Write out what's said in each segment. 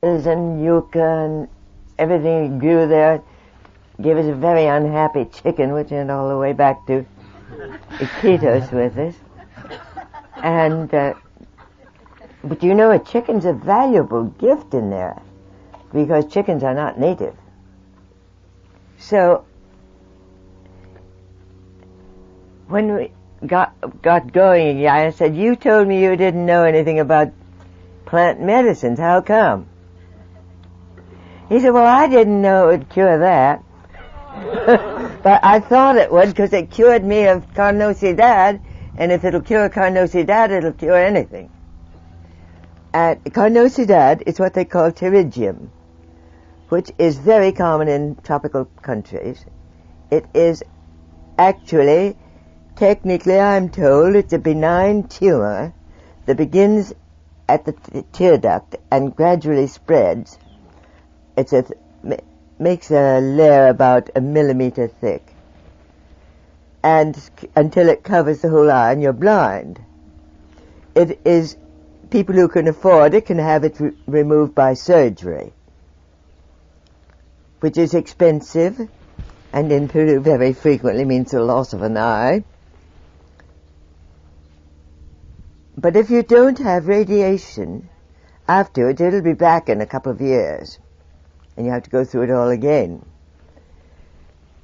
and yucca and everything grew there. Gave us a very unhappy chicken, which went all the way back to Iquitos with us. And, but you know, a chicken's a valuable gift in there, because chickens are not native. So, when we got going again, I said, you told me you didn't know anything about plant medicines. How come? He said, well, I didn't know it would cure that. But I thought it would, because it cured me of carnosidad, and if it'll cure carnosidad, it'll cure anything. And carnosidad is what they call pterygium, which is very common in tropical countries. It is actually, technically, I'm told, it's a benign tumor that begins at the tear duct and gradually spreads. Makes a layer about 1 millimeter thick, and until it covers the whole eye and you're blind. It is, people who can afford it can have it removed by surgery, which is expensive, and in Peru very frequently means the loss of an eye. But if you don't have radiation afterwards, it'll be back in a couple of years, and you have to go through it all again.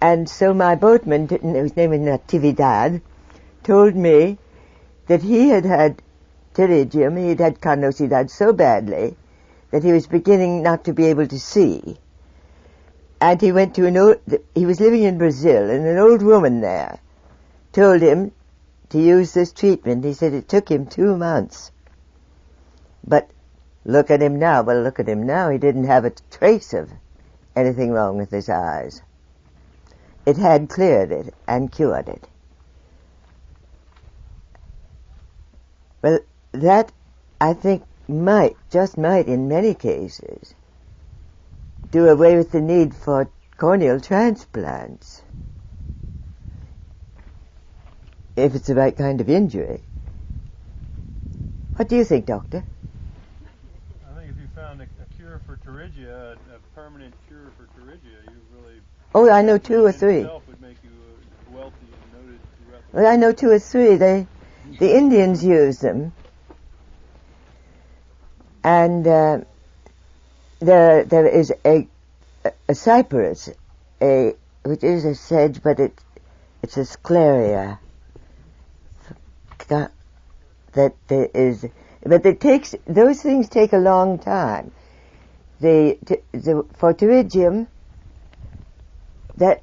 And so my boatman, whose name is Natividad, told me that he had had pterygium, he had had carnosidad so badly that he was beginning not to be able to see. And he went to he was living in Brazil, and an old woman there told him to use this treatment. He said it took him 2 months. But look at him now. Well, look at him now. He didn't have a trace of anything wrong with his eyes. It had cleared it and cured it. Well, that, I think, might, in many cases, do away with the need for corneal transplants, if it's the right kind of injury. What do you think, Doctor? I think if you found a cure for pterygia, a permanent cure for pterygia, you really... Oh, I know 2 or 3. ...itself would make you wealthy and noted throughout the... Well, I know 2 or 3. The Indians use them. And there is a cypress, which is a sedge, but it's a scleria. That there is, but those things take a long time. For pterygium, that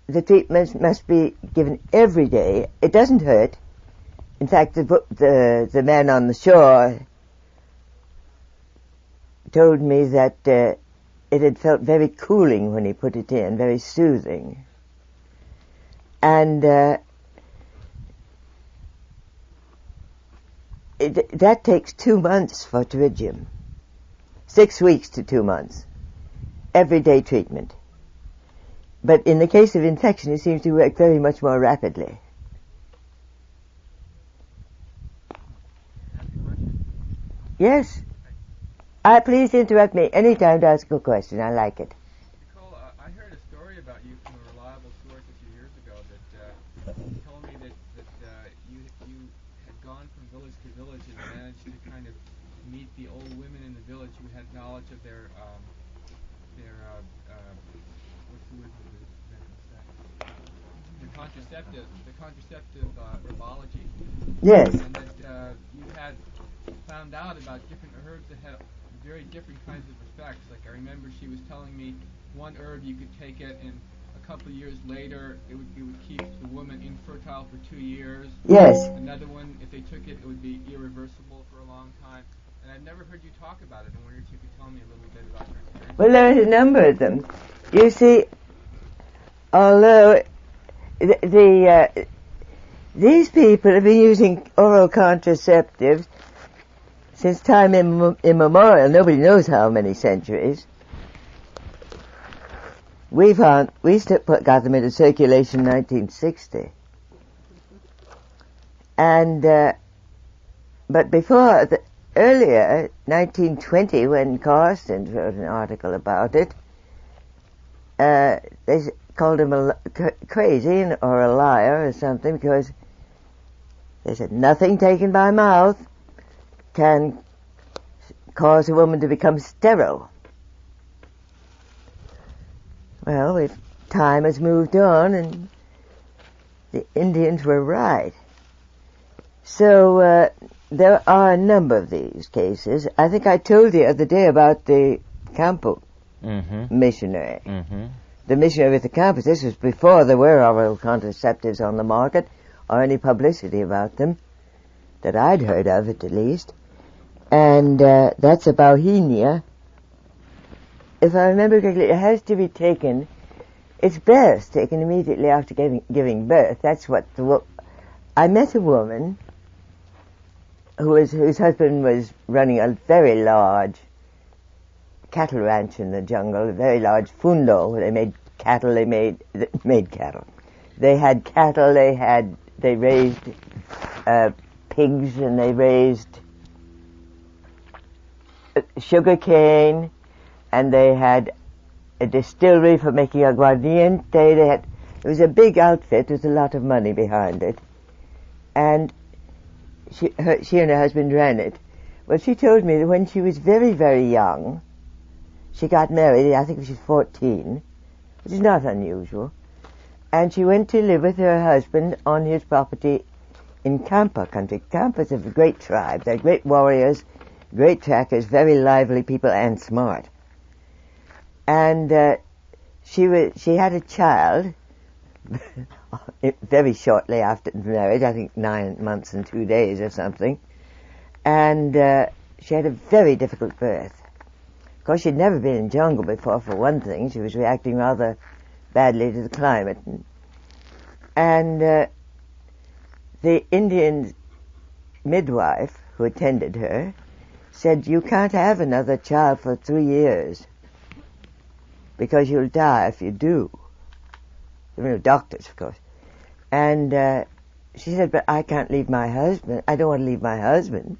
the treatment must be given every day. It doesn't hurt. In fact, the man on the shore told me that it had felt very cooling when he put it in, very soothing. And that takes 2 months for pterygium. 6 weeks to 2 months. Everyday treatment. But in the case of infection, it seems to work very much more rapidly. Yes. Please interrupt me any time to ask a question. I like it. Nicole, I heard a story about you from a reliable source a few years ago that told me that you had gone from village to village and managed to kind of meet the old women in the village who had knowledge of their what's the word the contraceptive herbology. Yes. And that you had found out about different herbs that had very different kinds of effects. Like I remember she was telling me one herb you could take it and a couple of years later it would keep the woman infertile for 2 years. Yes. Another one, if they took it, it would be irreversible for a long time. And I've never heard you talk about it. I wondered if you could tell me a little bit about your experience. Well, there are a number of them. You see, although these people have been using oral contraceptives since time immemorial, nobody knows how many centuries. We got them into circulation in 1960. And, but before earlier, 1920, when Carstens wrote an article about it, they called him crazy or a liar or something, because they said nothing taken by mouth can cause a woman to become sterile. Well, time has moved on, and the Indians were right. So there are a number of these cases. I think I told you the other day about the Campo missionary. The missionary with the campus. This was before there were oral contraceptives on the market, or any publicity about them, that I'd heard of it at least. And that's a Bauhinia. If I remember correctly, it has to be taken, it's best taken immediately after giving birth. That's what I met a woman whose husband was running a very large cattle ranch in the jungle, a very large fundo, where they made cattle, they made cattle. They had cattle, they raised pigs, and they raised sugar cane, and they had a distillery for making aguardiente. It was a big outfit with a lot of money behind it. And she and her husband ran it. Well, she told me that when she was very, very young, she got married, I think she was 14, which is not unusual, and she went to live with her husband on his property in Campa country. Campas are a great tribe. They're great warriors, great trackers, very lively people, and smart. And she had a child very shortly after marriage, I think 9 months and 2 days or something, and she had a very difficult birth. Of course, she'd never been in jungle before, for one thing. She was reacting rather badly to the climate. And the Indian midwife who attended her said, "You can't have another child for 3 years, because you'll die if you do." There were no doctors, of course. And she said, "But I can't leave my husband. I don't want to leave my husband."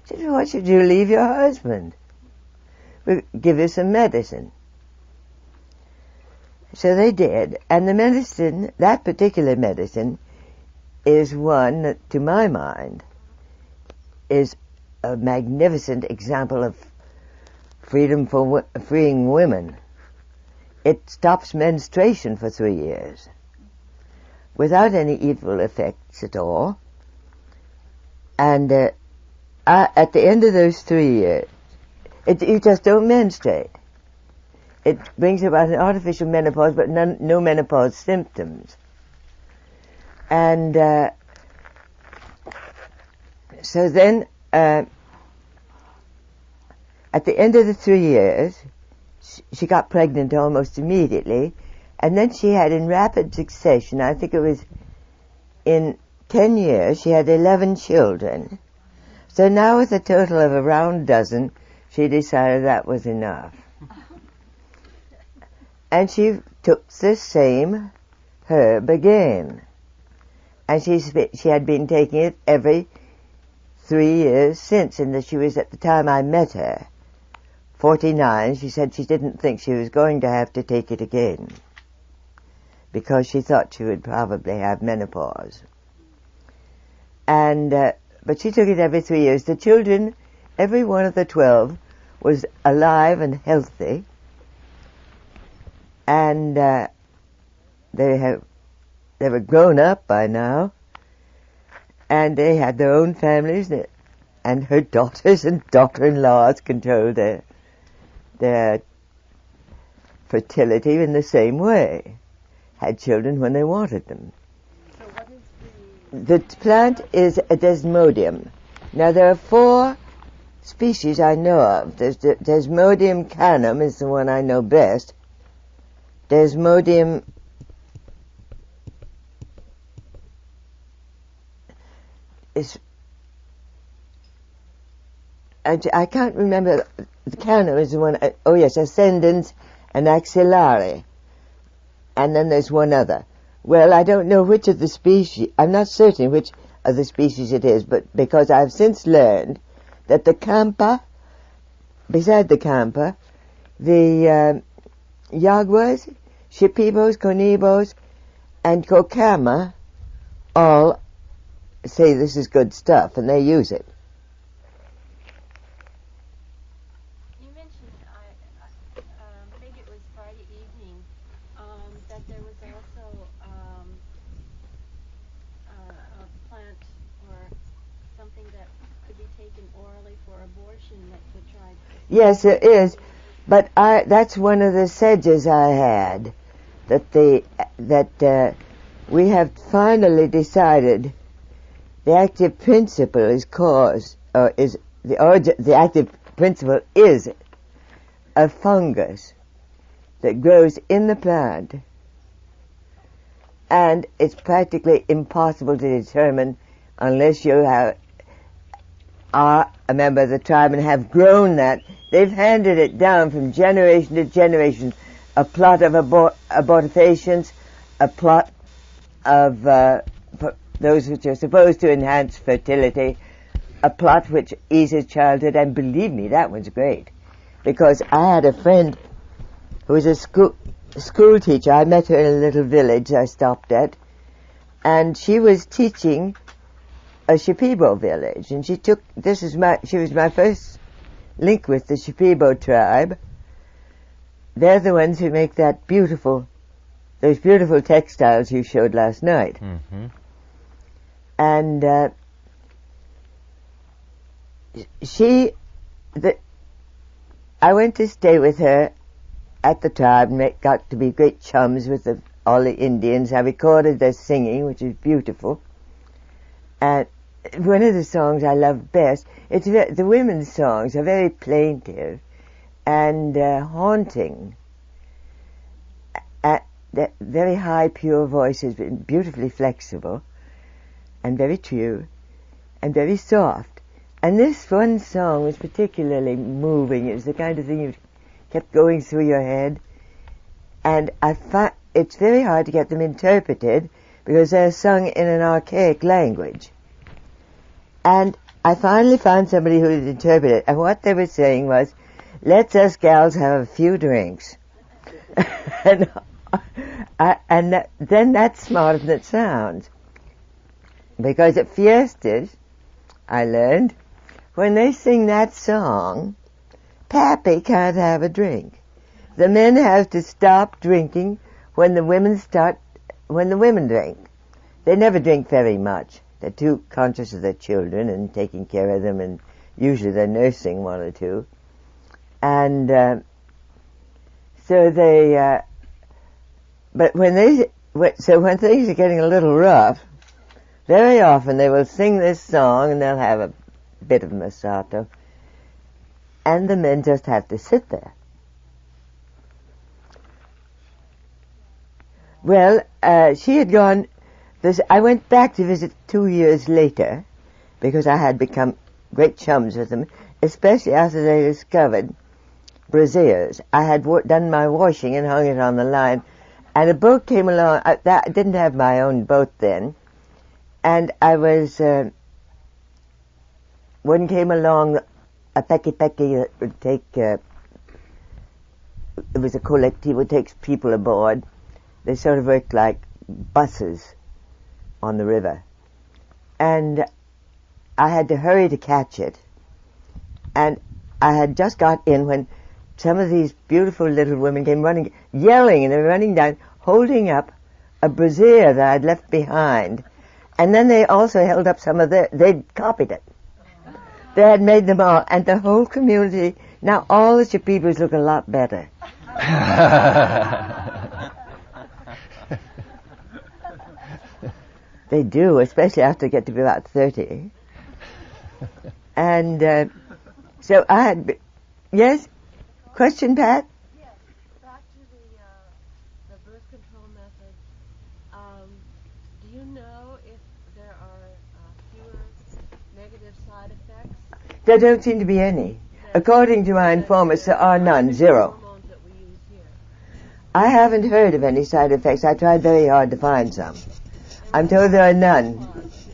She said, "Why should you leave your husband? We'll give you some medicine." So they did, and the medicine, that particular medicine, is one that, to my mind, is a magnificent example of freedom for freeing women. It stops menstruation for 3 years, without any evil effects at all. And at the end of those 3 years, you just don't menstruate. It brings about an artificial menopause, but no menopause symptoms. And so then, at the end of the 3 years, she got pregnant almost immediately, and then she had, in rapid succession, I think it was in 10 years, she had 11 children. So now, with a total of around a dozen, she decided that was enough. And she took the same herb again. And she had been taking it every 3 years since, and that she was, at the time I met her, 49. She said she didn't think she was going to have to take it again, because she thought she would probably have menopause. And but she took it every 3 years. The children, every one of the 12, was alive and healthy, and they were grown up by now, and they had their own families, and her daughters and daughter-in-laws controlled their fertility in the same way, had children when they wanted them. So what is The plant is a desmodium. Now, there are 4 species I know of. There's Desmodium canum is the one I know best. Desmodium is, I can't remember. The canum is the one. Oh yes, ascendens and axillare, and then there's one other. Well, I don't know which of the species. I'm not certain which of the species it is, but because I've since learned that the Kampa, beside the Kampa, the Yaguas, Shipibos, Conibos, and Kokama all say this is good stuff, and they use it. You mentioned, maybe it was Friday evening, that there was also a plant or something that could be taken orally for abortion that the tribe. Yes, there is, but that's one of the sedges I had, that we have finally decided the active principle is the active principle is a fungus that grows in the plant, and it's practically impossible to determine unless you are a member of the tribe and have grown that. They've handed it down from generation to generation, a plot of abortifacients, a plot of those which are supposed to enhance fertility, a plot which eases childhood, and believe me, that one's great. Because I had a friend who was a school teacher. I met her in a little village I stopped at, and she was teaching a Shipibo village, and she was my first link with the Shipibo tribe. They're the ones who make those beautiful textiles you showed last night. Mm-hmm. And I went to stay with her at the tribe and got to be great chums with all the Indians. I recorded their singing, which is beautiful. And one of the songs I love best, the women's songs are very plaintive and haunting. Very high, pure voices, beautifully flexible, and very true, and very soft. And this one song was particularly moving. It was the kind of thing you kept going through your head. And it's very hard to get them interpreted because they're sung in an archaic language. And I finally found somebody who would interpret it. And what they were saying was, let's us gals have a few drinks. Then that's smarter than it sounds. Because at fiestas, I learned, when they sing that song, Pappy can't have a drink. The men have to stop drinking when the women drink. They never drink very much. They're too conscious of their children and taking care of them, and usually they're nursing one or two. And so they, but when things are getting a little rough, very often they will sing this song and they'll have a bit of masato, and the men just have to sit there. Well, she had gone. I went back to visit 2 years later because I had become great chums with them, especially after they discovered brassieres. I had done my washing and hung it on the line, and a boat came along. I didn't have my own boat then, and I was. One came along, a peki that would take. It was a collective that takes people aboard. They sort of worked like buses on the river. And I had to hurry to catch it. And I had just got in when some of these beautiful little women came running, yelling, and they were running down, holding up a brassiere that I'd left behind. And then they also held up they'd copied it. They had made them all, and the whole community, now all the Shipibos look a lot better. They do, especially after they get to be about 30. And so I had... Yes? Question, Pat? Yes. Back to the birth control method. Do you know if there are fewer negative side effects? There don't seem to be any. According to my informers, there are none, zero. Hormones that we use here. I haven't heard of any side effects. I tried very hard to find some. I'm told there are none. Do they use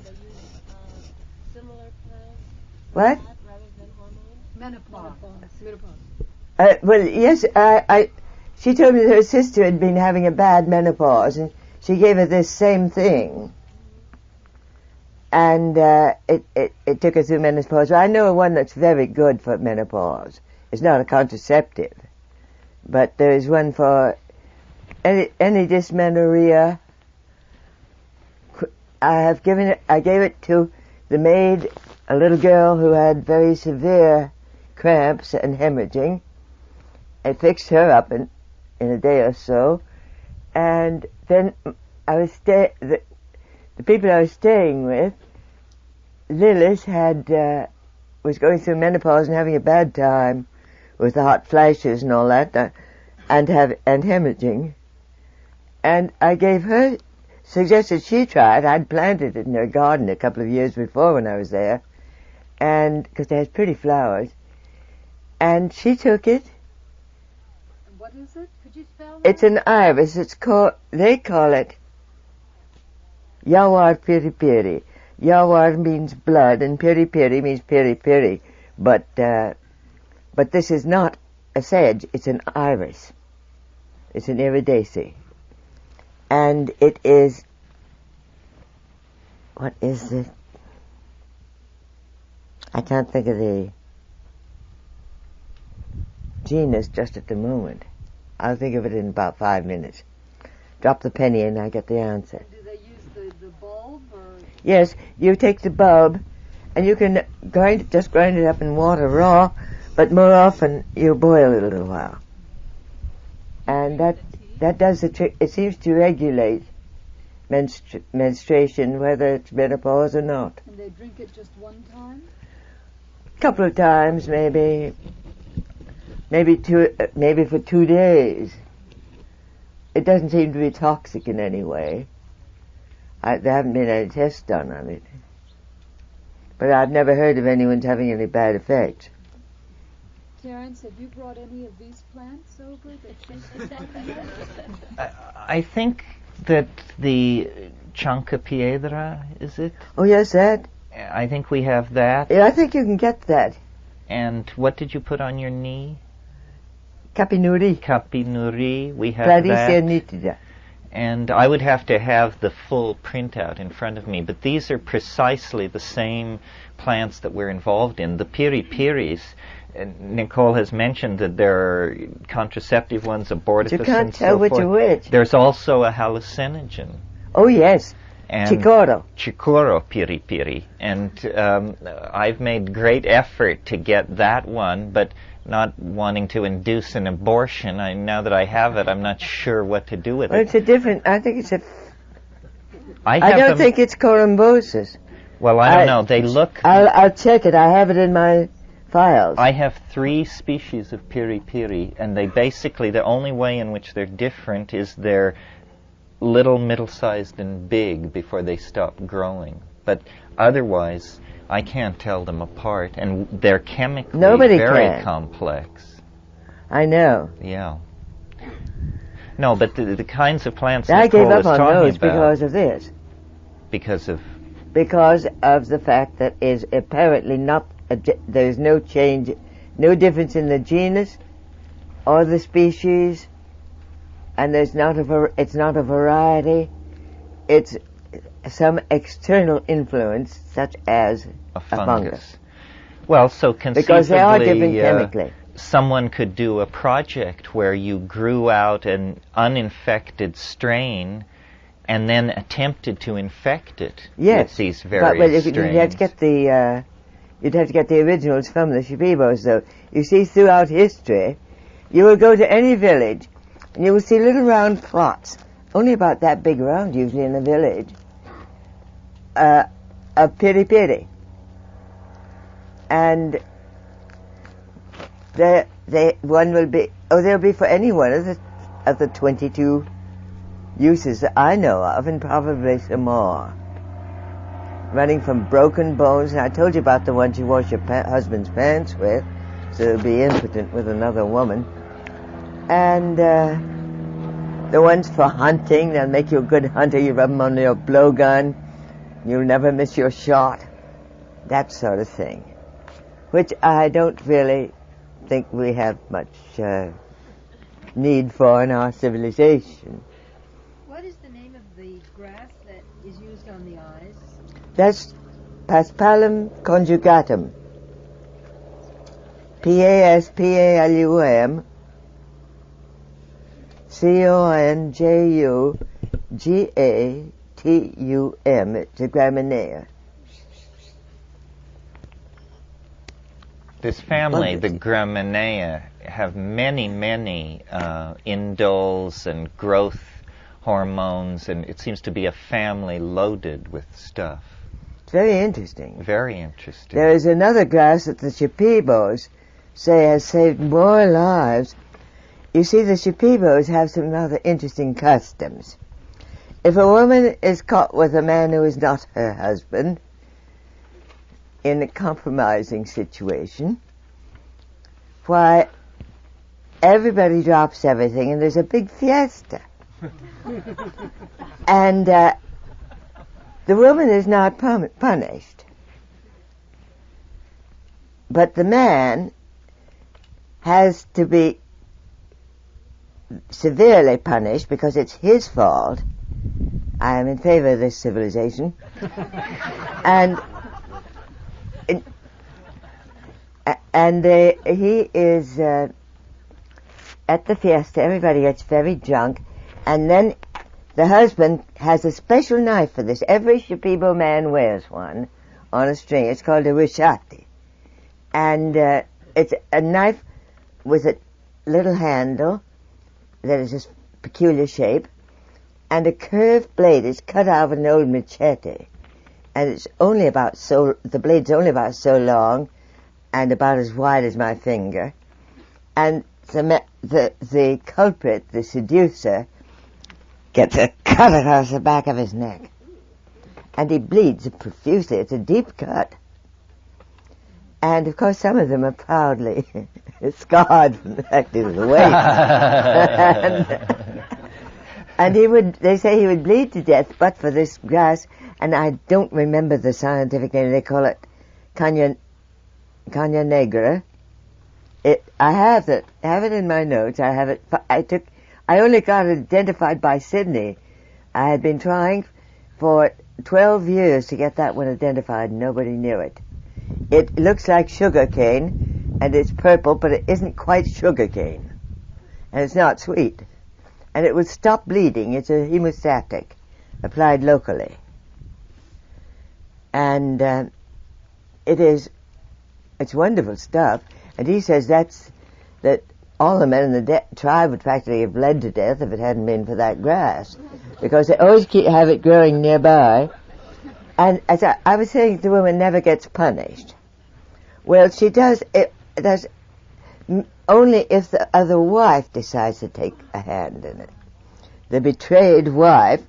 similar plants What? rather than Menopause. Well, yes, she told me that her sister had been having a bad menopause, and she gave her this same thing. And it took her through menopause. Well, I know one that's very good for menopause. It's not a contraceptive, but there is one for any dysmenorrhea. I gave it to the maid, a little girl who had very severe cramps and hemorrhaging. I fixed her up in a day or so, and then the people I was staying with, Lilith was going through menopause and having a bad time with the hot flashes and all that, and hemorrhaging. And I gave her, suggested she try it. I'd planted it in her garden a couple of years before when I was there, and because it has pretty flowers. And she took it. What is it? Could you spell that? It's an iris. They call it Yawar Piri Piri. Yawar means blood, and Piri Piri means piri piri. But this is not a sedge. It's an iris. It's an iridaceae. And it is, what is it? I can't think of the genus just at the moment. I'll think of it in about 5 minutes. Drop the penny and I get the answer. Do they use the bulb or? Yes, you take the bulb and you can just grind it up in water raw, but more often you boil it a little while. And that does the trick. It seems to regulate menstruation, whether it's menopause or not. And they drink it just one time? Couple of times, maybe for 2 days. It doesn't seem to be toxic in any way. There haven't been any tests done on it, but I've never heard of anyone's having any bad effects. Terence, have you brought any of these plants over that I think that the Chanca Piedra, is it? Oh yes, that. I think we have that. Yeah, I think you can get that. And what did you put on your knee? Capinuri. Capinuri, we have Claricia that. nitida. And I would have to have the full printout in front of me, but these are precisely the same plants that we're involved in. The piri-piris, Nicole has mentioned that there are contraceptive ones, abortifacient, you can't tell which are which. There's also a hallucinogen. Oh yes, And Chicoro. Chicoro piri-piri. And I've made great effort to get that one, but not wanting to induce an abortion. Now that I have it, I'm not sure what to do with Well, it. it's a different. I think it's a. I don't think it's corymbosis. Well, I don't know. They look. I'll check it. I have it in my files. I have 3 species of piri-piri, and they basically, the only way in which they're different is they're little, middle-sized, and big before they stop growing. But otherwise, I can't tell them apart, and they're chemically very complex. I know. Yeah. No, but the kinds of plants I Nicole gave up is on talking those about, because of this. because of Because of the fact that is apparently not. There's no change, no difference in the genus or the species, and there's not it's not a variety. It's some external influence, such as a fungus. Well, so conceivably, because they are different chemically. Someone could do a project where you grew out an uninfected strain and then attempted to infect it with these various strains. You'd have to get the originals from the Shibibos, though. You see, throughout history, you will go to any village, and you will see little round plots, only about that big round usually in a village, of piri-piri. And they'll be for any one of the 22 uses that I know of, and probably some more. Running from broken bones, and I told you about the ones you wash your husband's pants with, so they'll be impotent with another woman. And the ones for hunting, they'll make you a good hunter. You rub them on your blowgun, you'll never miss your shot. That sort of thing. which I don't really think we have much need for in our civilization. What is the name of the grass that is used on the eyes? That's Paspalum conjugatum. Paspalum conjugatum. It's a graminea. This family, the Gramineae, have many indoles and growth hormones, and it seems to be a family loaded with stuff. It's very interesting. Very interesting. There is another grass that the Shipibos say has saved more lives. You see, the Shipibos have some rather interesting customs. If a woman is caught with a man who is not her husband in a compromising situation, why, everybody drops everything and there's a big fiesta. And the woman is not punished. But the man has to be severely punished because it's his fault. I am in favor of this civilization. He is at the fiesta. Everybody gets very drunk, and then the husband has a special knife for this. Every Shipibo man wears one on a string. It's called a rishati, and it's a knife with a little handle that is a peculiar shape, and a curved blade is cut out of an old machete, and it's only about the blade's only about so long and about as wide as my finger, and the culprit, the seducer, gets a cut across the back of his neck, and he bleeds profusely. It's a deep cut, and of course some of them are proudly scarred from the fact he was awake. And they say he would bleed to death but for this grass, and I don't remember the scientific name. They call it Caña negra. I have it in my notes. I only got it identified by Sydney. I had been trying for 12 years to get that one identified, and nobody knew it. It looks like sugar cane, and it's purple, but it isn't quite sugar cane, and it's not sweet. And it will stop bleeding. It's a hemostatic, applied locally. And it's wonderful stuff. And he says that all the men in the tribe would practically have bled to death if it hadn't been for that grass, because they always have it growing nearby. And as I was saying, the woman never gets punished. Well, she does. It does only if the other wife decides to take a hand in it. The betrayed wife,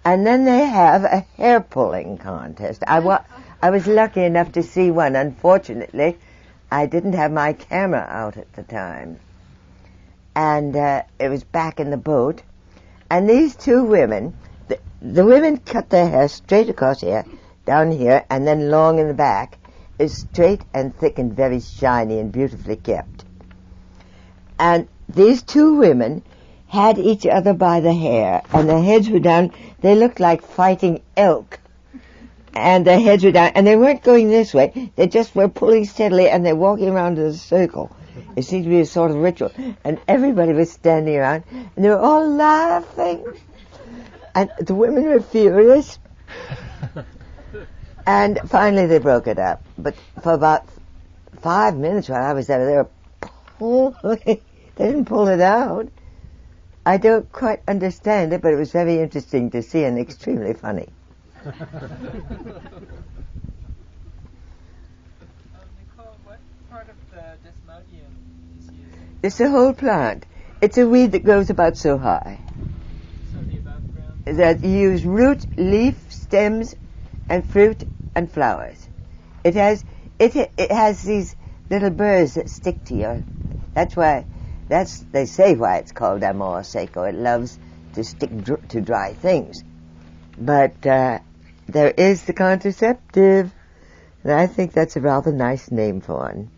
and then they have a hair-pulling contest. I was lucky enough to see one. Unfortunately, I didn't have my camera out at the time. And it was back in the boat. And these two women, the women cut their hair straight across here, down here, and then long in the back, is straight and thick and very shiny and beautifully kept. And these two women had each other by the hair, and their heads were down. They looked like fighting elk. And their heads were down, and they weren't going this way. They just were pulling steadily, and they're walking around in a circle. It seemed to be a sort of ritual. And everybody was standing around, and they were all laughing. And the women were furious. And finally they broke it up. But for about 5 minutes while I was there, they were pulling. They didn't pull it out. I don't quite understand it, but it was very interesting to see and extremely funny. Nicole, what part of the desmodium is used? It's the whole plant. It's a weed that grows about so high. So the above ground? That you use root, leaf, stems, and fruit and flowers. It has these little burrs that stick to you. They say why it's called amor seco. It loves to stick to dry things. But there is the contraceptive, And I think that's a rather nice name for one.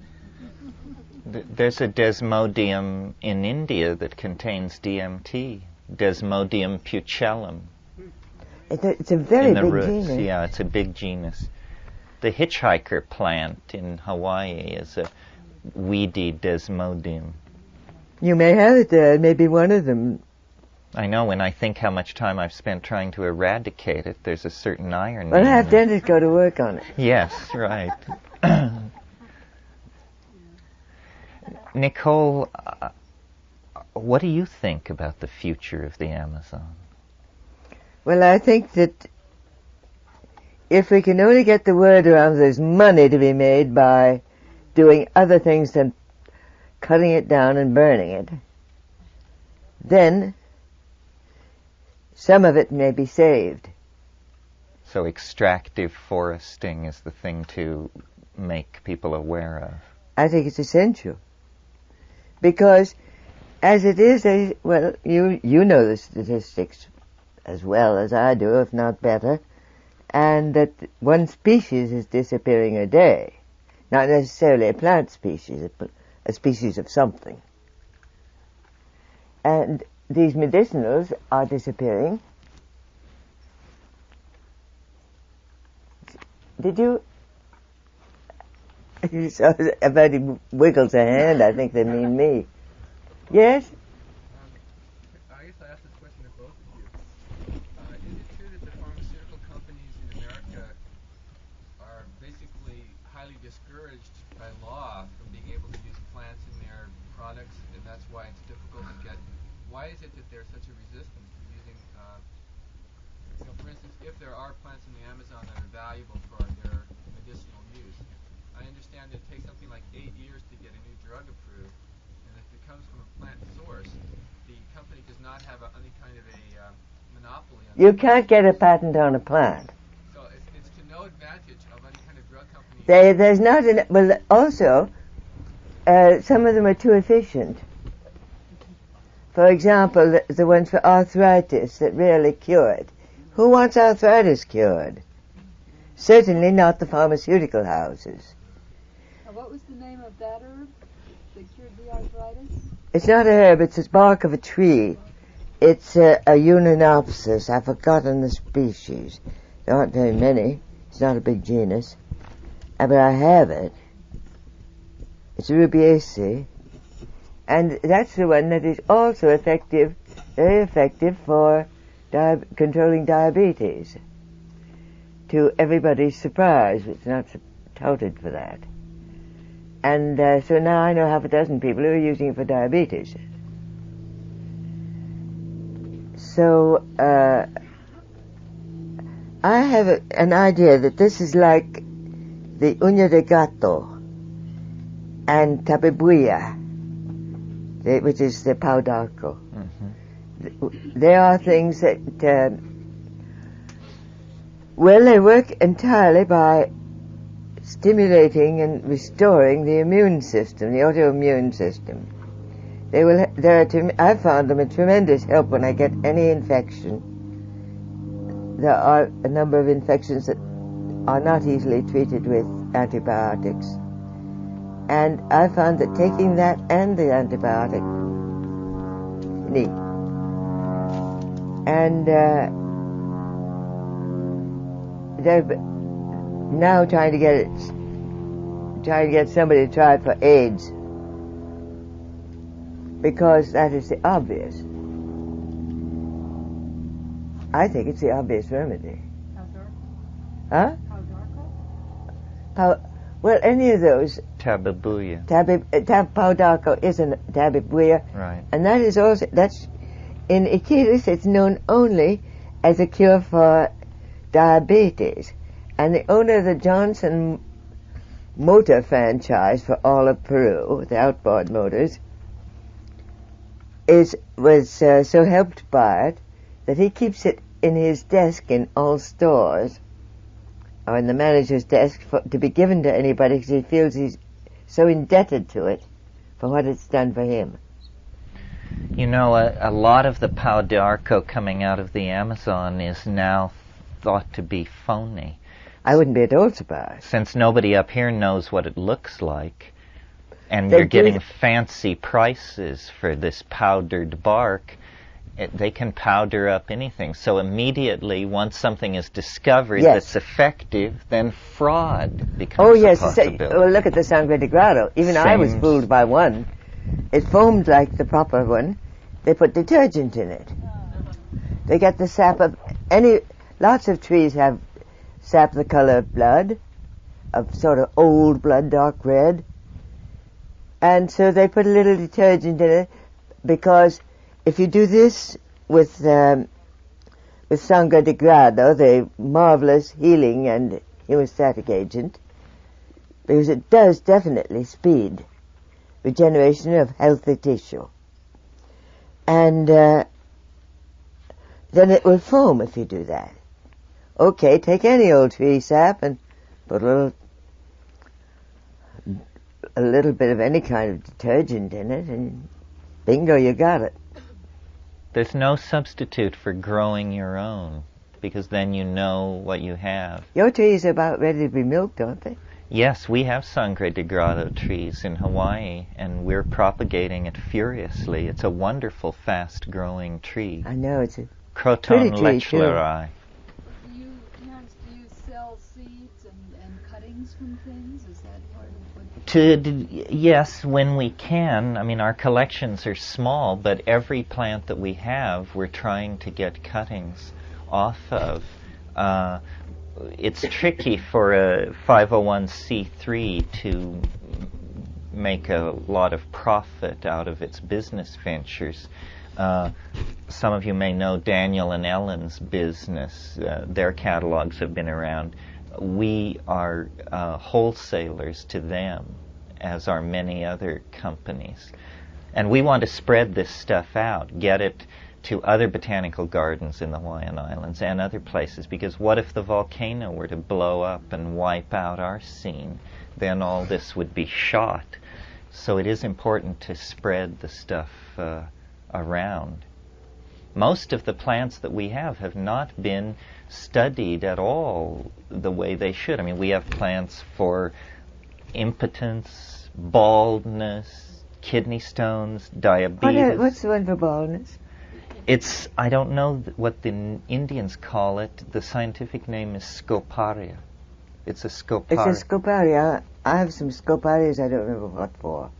There's a desmodium in India that contains DMT, Desmodium putellum. It's a very in the big roots. genus. Yeah, it's a big genus. The hitchhiker plant in Hawaii is a weedy desmodium. You may have it there, maybe one of them. I know, when I think how much time I've spent trying to eradicate it, there's a certain irony. Well, have in it. dentists go to work on it. Yes, right. Nicole, what do you think about the future of the Amazon? Well, I think that if we can only get the word around there's money to be made by doing other things than cutting it down and burning it, then some of it may be saved. So extractive foresting is the thing to make people aware of. I think it's essential. Because as it is, well, you know the statistics as well as I do, if not better, and that one species is disappearing a day. Not necessarily a plant species, but a species of something. And these medicinals are disappearing. Did you? So about he wiggles a hand, I think they mean me. Yes? I guess I asked this question to both of you. Is it true that the pharmaceutical companies in America are basically highly discouraged by law from being able to use plants in their products, and that's why it's difficult to get? Why is it that there's such a resistance to using, for instance, if there are plants in the Amazon that are valuable for their medicinal use? I understand it takes something like 8 years to get a new drug approved, and if it comes from a plant source, the company does not have any kind of a monopoly on You it. can't get a patent on a plant. So it's to no advantage of any kind of drug company. There's not enough. Well, also, some of them are too efficient. For example, the ones for arthritis that really cure it. Who wants arthritis cured? Certainly not the pharmaceutical houses. What was the name of that herb that cured the arthritis? It's not a herb, it's the bark of a tree. It's a Unanopsis. I've forgotten the species. There aren't very many. It's not a big genus. But I have it. It's Rubiaceae. And that's the one that is also effective, very effective for controlling diabetes. To everybody's surprise, it's not touted for that. And so now I know half a dozen people who are using it for diabetes. So I have an idea that this is like the uña de gato and tabebuya, which is the pau d'arco. Mm-hmm. They are things that, well, they work entirely by stimulating and restoring the immune system, the autoimmune system. I found them a tremendous help when I get any infection. There are a number of infections that are not easily treated with antibiotics. And I found that taking that and the antibiotic, neat. And they're now trying to get somebody to try it for AIDS, because that is the obvious. I think it's the obvious remedy. Huh? Well, any of those. Tabebuya. Pau d'arco is a tabebuya. Right. And that is also, in Iquitos, it's known only as a cure for diabetes. And the owner of the Johnson Motor franchise for all of Peru, the outboard motors, was so helped by it that he keeps it in his desk in all stores, or in the manager's desk, to be given to anybody, because he feels he's so indebted to it for what it's done for him. You know, a lot of the pau d'arco coming out of the Amazon is now thought to be phony. I wouldn't be at all surprised. Since nobody up here knows what it looks like, and They you're getting do. fancy prices for this powdered bark, they can powder up anything. So immediately, once something is discovered Yes. that's effective, then fraud becomes Oh, yes. a possibility. Well, look at the Sangre de Grado. Even I was Same. fooled by one. It foamed like the proper one. They put detergent in it. They get the sap of lots of trees have sap the color of blood, of sort of old blood, dark red. And so they put a little detergent in it, because if you do this with Sangre de Grado, the marvelous healing and hemostatic agent, because it does definitely speed regeneration of healthy tissue. And then it will foam if you do that. Okay, take any old tree sap and put a little bit of any kind of detergent in it, and bingo, you got it. There's no substitute for growing your own, because then you know what you have. Your trees are about ready to be milked, aren't they? Yes, we have Sangre de Grado trees in Hawaii, and we're propagating it furiously. It's a wonderful, fast-growing tree. I know, it's a Croton pretty tree, too. lechleri. Do you sell seeds and cuttings from things? Is that part of what? Yes, when we can. I mean, our collections are small, but every plant that we have, we're trying to get cuttings off of. It's tricky for a 501c3 to make a lot of profit out of its business ventures. Some of you may know Daniel and Ellen's business. Their catalogs have been around. We are wholesalers to them, as are many other companies. And we want to spread this stuff out, get it to other botanical gardens in the Hawaiian Islands and other places, because what if the volcano were to blow up and wipe out our scene? Then all this would be shot. So it is important to spread the stuff around. Most of the plants that we have not been studied at all the way they should. I mean, we have plants for impotence, baldness, kidney stones, diabetes. What's the one for baldness? I don't know what the Indians call it. The scientific name is scoparia. It's a scoparia. It's a scoparia. I have some scoparias, I don't remember what for.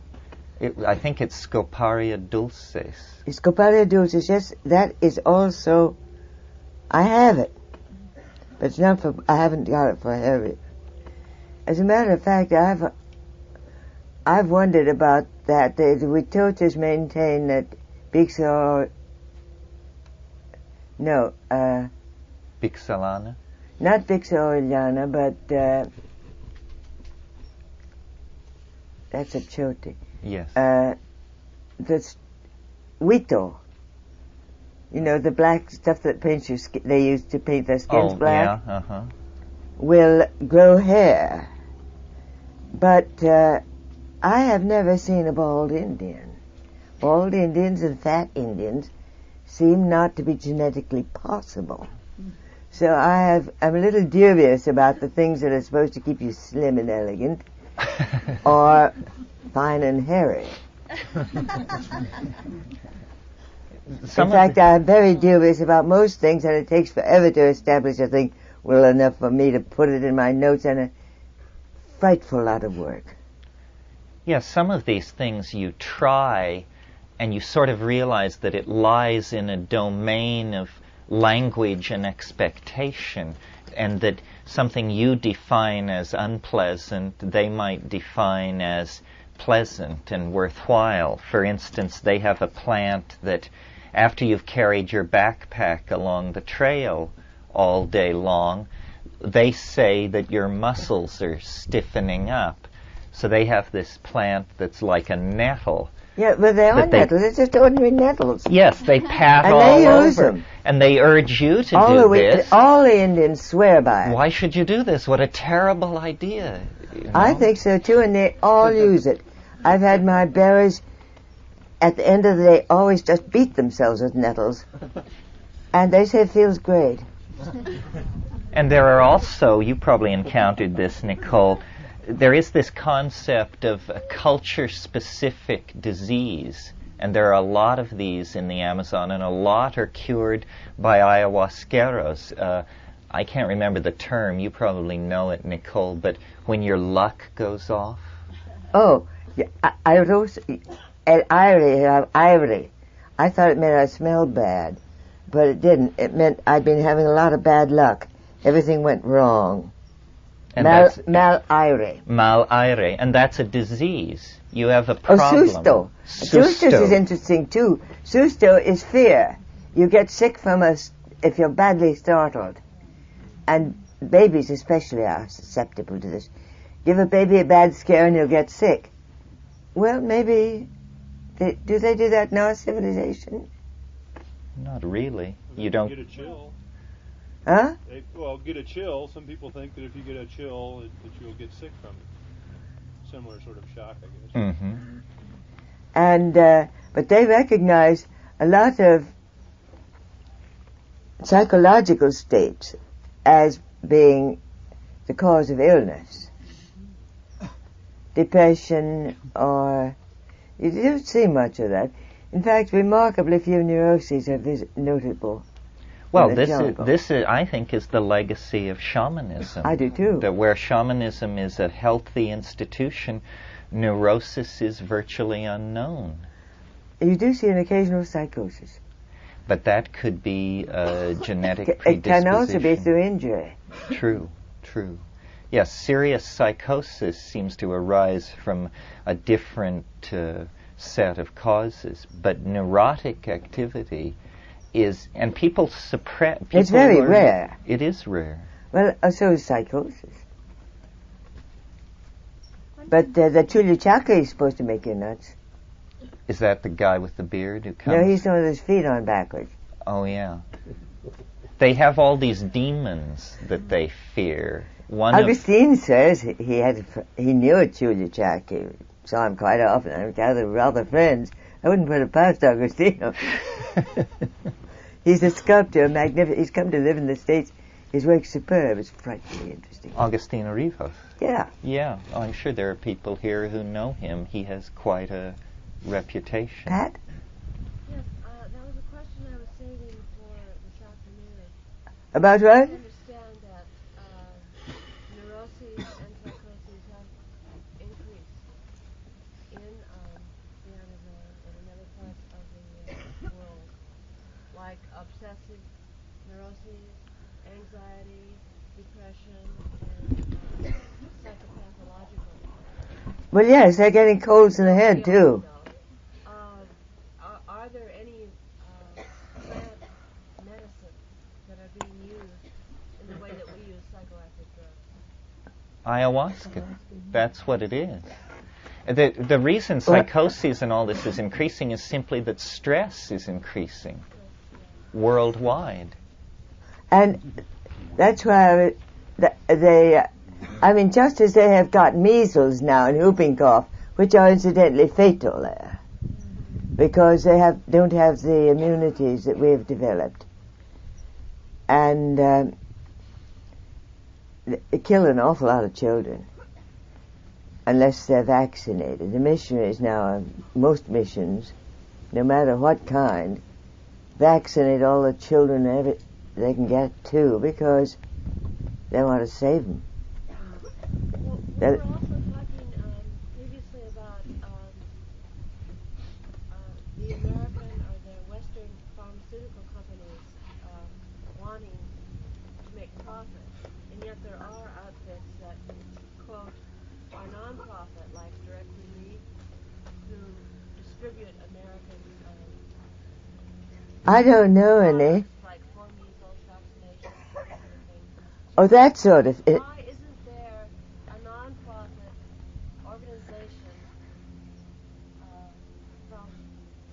I think it's Scoparia dulcis. Scoparia dulcis, yes, that is also, I have it, but it's not for, I haven't got it for heavy. As a matter of fact, I've wondered about that. The Witotas maintain that Bixalana? Not Bixoriana, but that's a choti. Yes. That's Wito. You know, the black stuff that paints your skin, they used to paint their skins black. Yeah, uh-huh. Will grow hair. But I have never seen a bald Indian. Bald Indians and fat Indians seem not to be genetically possible. So I'm a little dubious about the things that are supposed to keep you slim and elegant or fine and hairy. In fact, I'm very dubious about most things, and it takes forever to establish a thing well enough for me to put it in my notes, and a frightful lot of work. Yes, some of these things you try and you sort of realize that it lies in a domain of language and expectation, and that something you define as unpleasant, they might define as pleasant and worthwhile. For instance, they have a plant that after you've carried your backpack along the trail all day long, they say that your muscles are stiffening up. So they have this plant that's like a nettle. Yeah, but they are nettles. It's just ordinary nettles. Yes, they pat and all they use over. Them. And they urge you to do this. All the Indians swear by it. Why should you do this? What a terrible idea. You know? I think so too, and they all use it. I've had my bearers, at the end of the day, always just beat themselves with nettles. And they say it feels great. And there are also, you probably encountered this, Nicole, there is this concept of a culture-specific disease, and there are a lot of these in the Amazon, and a lot are cured by ayahuasqueros. I can't remember the term, you probably know it, Nicole, but when your luck goes off. Oh, yeah, I wrote ivory. I thought it meant I smelled bad, but it didn't. It meant I'd been having a lot of bad luck. Everything went wrong. Mal-aire. Mal-aire, and that's a disease. You have a problem. Oh, susto. Susto is interesting too. Susto is fear. You get sick from us if you're badly startled. And babies especially are susceptible to this. Give a baby a bad scare and he'll get sick. Well, maybe. Do they do that in our civilization? Not really. You don't get a chill. Huh? Get a chill. Some people think that if you get a chill, that you'll get sick from it. Similar sort of shock, I guess. Mm-hmm. And but they recognize a lot of psychological states as being the cause of illness. Depression, or you don't see much of that. In fact, remarkably few neuroses are notable. Well, this is, I think, is the legacy of shamanism. I do too. That where shamanism is a healthy institution, neurosis is virtually unknown. You do see an occasional psychosis. But that could be a genetic It predisposition. can also be through injury. True. Yes, serious psychosis seems to arise from a different set of causes, but neurotic activity is, and people suppress. It's very rare. It is rare. Well, so is psychosis. But the Chulichaka is supposed to make you nuts. Is that the guy with the beard who comes? No, he's the one with his feet on backwards. Oh, yeah. They have all these demons that they fear. Augustine says he knew a Chulichak. He saw him quite often. I gathered with other friends. I wouldn't put it past Augustino. He's a sculptor, magnificent. He's come to live in the States. His work's superb. It's frightfully interesting. Agostino Rivas. Yeah. Yeah, I'm sure there are people here who know him. He has quite a reputation. Pat? Yes, that was a question I was saving for this afternoon. About I what? understand that neuroses and psychoses have increased in the Amazon and in other parts of the world, like obsessive neuroses, anxiety, depression, and psychopathological. Well, yes, they're getting colds in the head, too. Are there any plant medicines that are being used in the way that we use psychoactive drugs? Ayahuasca. That's what it is. The reason psychosis and all this is increasing is simply that stress is increasing worldwide. And that's why just as they have got measles now and whooping cough, which are incidentally fatal there, because they don't have the immunities that we have developed. And they kill an awful lot of children unless they're vaccinated. The missionaries now, most missions, no matter what kind, vaccinate all the children they can get too, because they want to save them. Well, we were also talking previously about the American or the Western pharmaceutical companies wanting to make profit, and yet there are outfits that, quote, are non-profit, like Direct Relief, who distribute American I don't know any. like for measles, vaccination, that sort of thing. Oh, that sort of... Why isn't there a non-profit organization from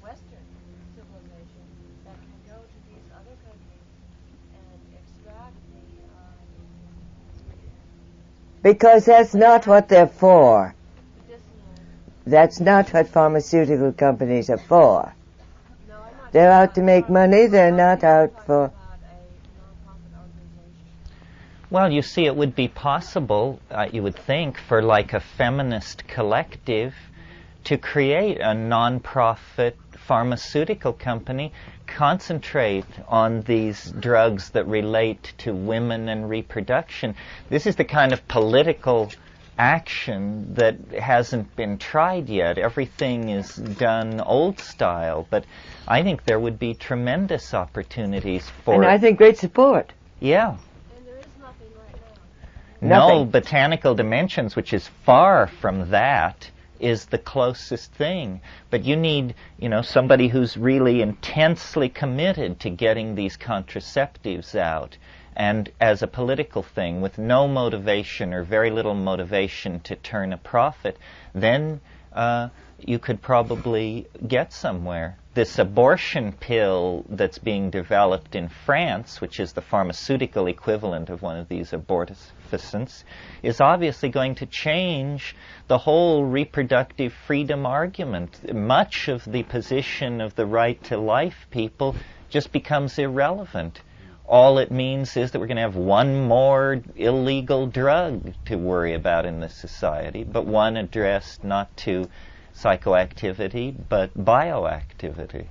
Western civilization that can go to these other countries and extract the Because that's not what they're for. medicinal? That's not what pharmaceutical companies are for. No, I'm not They're talking out to make money, they're not out for... about a non-profit organization. Well, you see, it would be possible, you would think, for like a feminist collective to create a non-profit pharmaceutical company, concentrate on these drugs that relate to women and reproduction. This is the kind of political action that hasn't been tried yet. Everything is done old style, but I think there would be tremendous opportunities for And I think great support. Yeah. And there is nothing right now. No, Nothing. Botanical Dimensions, which is far from that, is the closest thing. But you need, somebody who's really intensely committed to getting these contraceptives out. And as a political thing, with no motivation or very little motivation to turn a profit, then you could probably get somewhere. This abortion pill that's being developed in France, which is the pharmaceutical equivalent of one of these abortifacients, is obviously going to change the whole reproductive freedom argument. Much of the position of the right to life people just becomes irrelevant. All it means is that we're going to have one more illegal drug to worry about in this society, but one addressed not to psychoactivity, but bioactivity.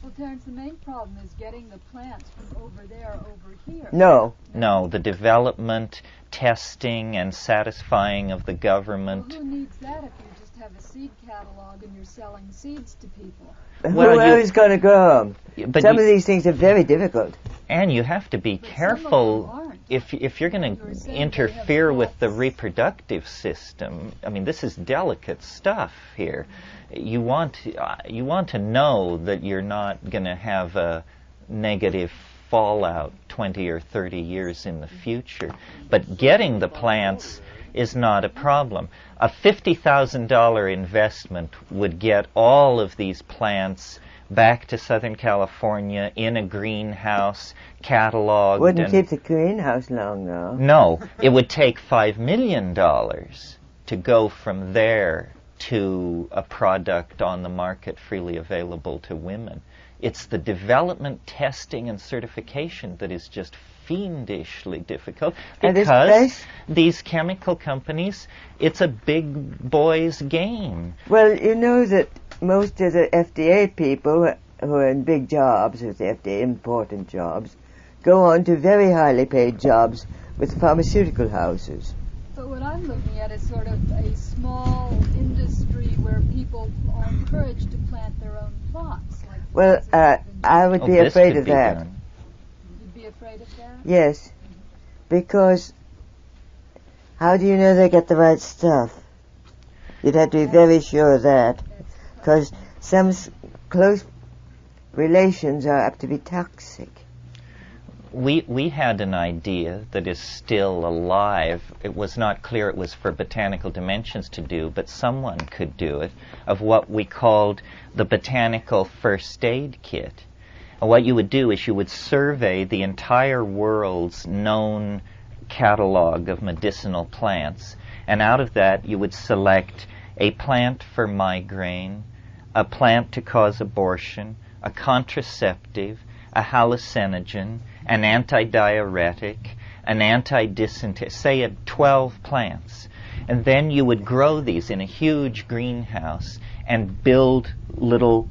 Well, Terence, the main problem is getting the plants from over there over here. No. No, the development, testing, and satisfying of the government. Well, who needs that if you just have a seed catalog and you're selling seeds to people? Well, Who else is going to grow them? But Some of these things are very difficult. And you have to be But careful some of them aren't. if you're going You're to saying they interfere have with the lots. reproductive system. I mean, this is delicate stuff here. You want to know that you're not going to have a negative fallout 20 or 30 years in the future. But getting the plants is not a problem. A $50,000 investment would get all of these plants back to Southern California in a greenhouse, cataloged. Wouldn't and keep the greenhouse long, though. No, it would take $5 million to go from there to a product on the market freely available to women. It's the development, testing, and certification that is just fiendishly difficult And this because place- these chemical companies, it's a big boys game. Well, you know that most of the FDA people who are in big jobs, with the FDA important jobs, go on to very highly paid jobs with pharmaceutical houses. But what I'm looking at is sort of a small industry where people are encouraged to plant their own plots. Like Well, plants that have been- I would be This afraid could of be that. done. You'd be afraid of that? Yes, because how do you know they get the right stuff? You'd have to be very sure of that, because some close relations are apt to be toxic. We had an idea that is still alive. It was not clear it was for Botanical Dimensions to do, but someone could do it, of what we called the Botanical First Aid Kit. And what you would do is you would survey the entire world's known catalog of medicinal plants, and out of that you would select a plant for migraine, a plant to cause abortion, a contraceptive, a hallucinogen, an antidiuretic, an antidysenteric, say 12 plants. And then you would grow these in a huge greenhouse and build little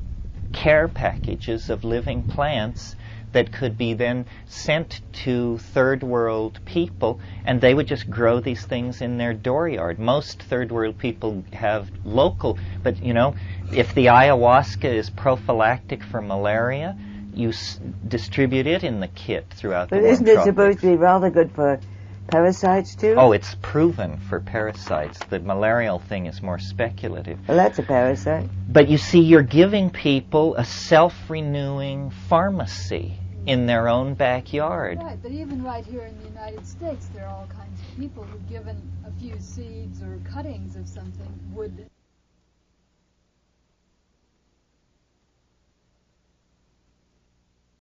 care packages of living plants that could be then sent to third world people, and they would just grow these things in their dooryard. Most third world people have local, but if the ayahuasca is prophylactic for malaria, you distribute it in the kit throughout But the isn't it tropics. supposed to be rather good for parasites too? Oh, it's proven for parasites. The malarial thing is more speculative. Well, that's a parasite. But you see, you're giving people a self-renewing pharmacy in their own backyard. Right, but even right here in the United States, there are all kinds of people who, given a few seeds or cuttings of something, would